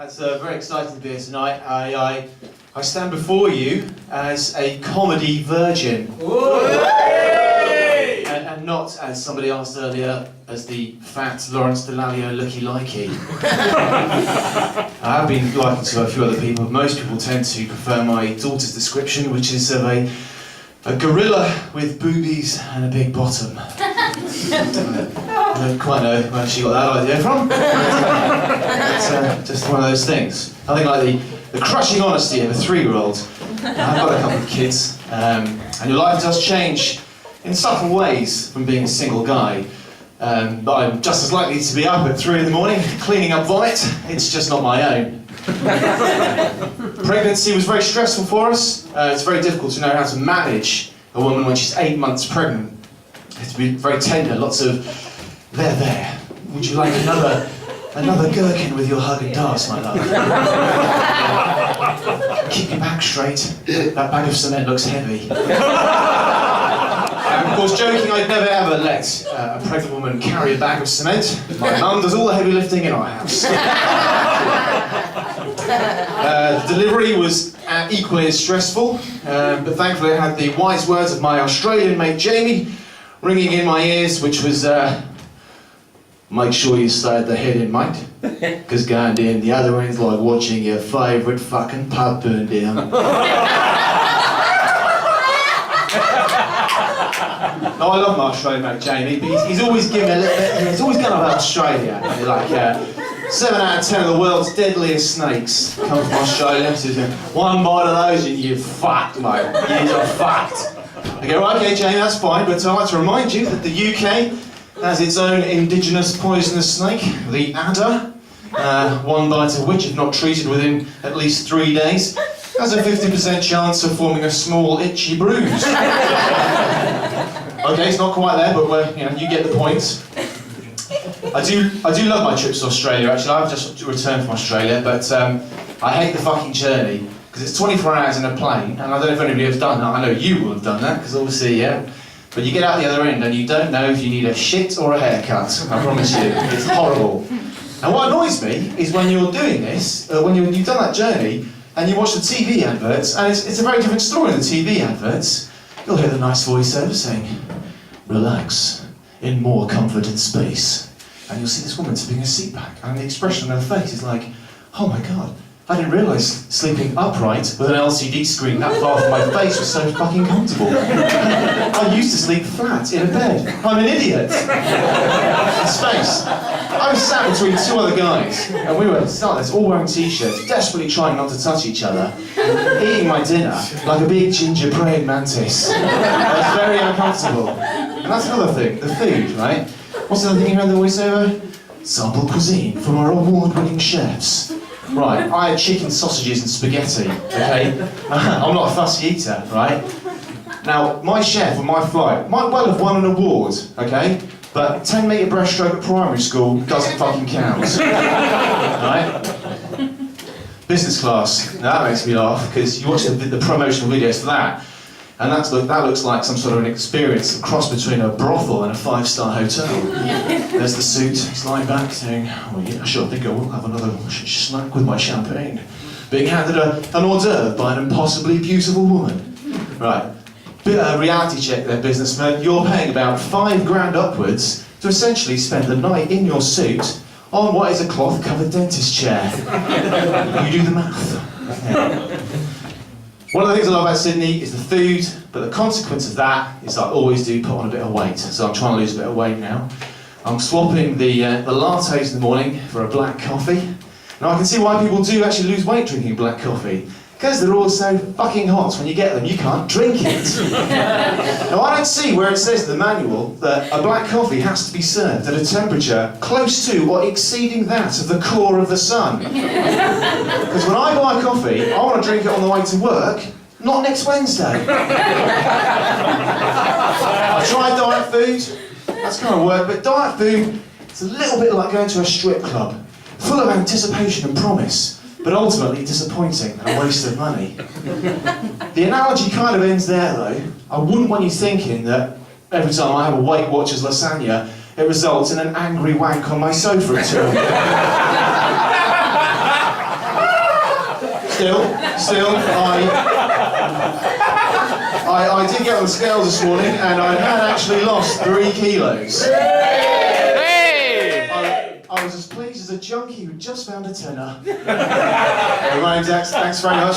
It's very exciting to be here tonight. I stand before you as a comedy virgin. And not, as somebody asked earlier, as the fat Lawrence Delalio looky-likey. I have been likened to a few other people. Most people tend to prefer my daughter's description, which is of a gorilla with boobies and a big bottom. I don't quite know where she got that idea from. It's just one of those things. I think like the crushing honesty of a 3-year-old. I've got a couple of kids, and your life does change in subtle ways from being a single guy. But I'm just as likely to be up at 3 in the morning cleaning up vomit. It's just not my own. Pregnancy was very stressful for us. It's very difficult to know how to manage a woman when she's 8 months pregnant. It has to be very tender, lots of there. Would you like another gherkin with your Haagen-Dazs, my love? Keep your back straight. That bag of cement looks heavy. And of course, joking, I'd never ever let a pregnant woman carry a bag of cement. My mum does all the heavy lifting in our house. The delivery was equally as stressful, but thankfully I had the wise words of my Australian mate Jamie ringing in my ears, which was, make sure you stay at the head in, mate, because going down the other end's like watching your favourite fucking pub burn down. No, I love my Australian mate Jamie, but he's always giving a little bit, he's always going about Australia. Like, 7 out of 10 of the world's deadliest snakes come from Australia. He says, one bite of those and you're fucked, mate. You're fucked. I go, right, okay, Jamie, that's fine, but I'd like to remind you that the UK has its own indigenous poisonous snake, the adder, one bite of which, if not treated within at least 3 days, has a 50% chance of forming a small itchy bruise. Okay, it's not quite there, but you get the point. I do love my trips to Australia, actually. I've just returned from Australia, but I hate the fucking journey, because it's 24 hours in a plane, and I don't know if anybody has done that. I know you will have done that, because obviously, yeah. But you get out the other end, and you don't know if you need a shit or a haircut. I promise you, it's horrible. And what annoys me is when you're doing this, when you've done that journey, and you watch the TV adverts, and it's a very different story in the TV adverts. You'll hear the nice voiceover saying, relax, in more comfort and space. And you'll see this woman tipping her seat back, and the expression on her face is like, oh my god, I didn't realise sleeping upright with an LCD screen that far from my face was so fucking comfortable. I used to sleep flat in a bed. I'm an idiot. Space. I was sat between 2 other guys, and we were all wearing t-shirts, desperately trying not to touch each other, eating my dinner like a big ginger praying mantis. I was very uncomfortable. And that's another thing, the food, right? What's the other thing you heard the voiceover? Sample cuisine from our award-winning chefs. Right, I had chicken, sausages and spaghetti, okay? I'm not a fussy eater, right? Now, my chef on my flight might well have won an award, okay? But 10-metre breaststroke at primary school doesn't fucking count, right? Business class, now that makes me laugh, because you watch the promotional videos for that, and that looks like some sort of an experience, a cross between a brothel and a 5-star hotel. There's the suit, he's lying back saying, oh yeah, sure, I think I will have another snack with my champagne. Being handed an hors d'oeuvre by an impossibly beautiful woman. Right, reality check there, businessman. You're paying about $5 upwards to essentially spend the night in your suit on what is a cloth-covered dentist chair. You do the math. Yeah. One of the things I love about Sydney is the food, but the consequence of that is I always do put on a bit of weight. So I'm trying to lose a bit of weight now. I'm swapping the lattes in the morning for a black coffee. Now I can see why people do actually lose weight drinking black coffee. Because they're all so fucking hot when you get them, you can't drink it. Now I don't see where it says in the manual that a black coffee has to be served at a temperature close to or exceeding that of the core of the sun. Because when I buy coffee, I want to drink it on the way to work, not next Wednesday. I tried diet food, that's kind of work, but diet food, it's a little bit like going to a strip club, full of anticipation and promise, but ultimately disappointing and a waste of money. The analogy kind of ends there though. I wouldn't want you thinking that every time I have a Weight Watchers lasagna, it results in an angry wank on my sofa at 2 a.m. Still, I did get on the scales this morning and I had actually lost 3 kilos. I was as pleased as a junkie who just found a tenner. Hey, my name's X, thanks very much.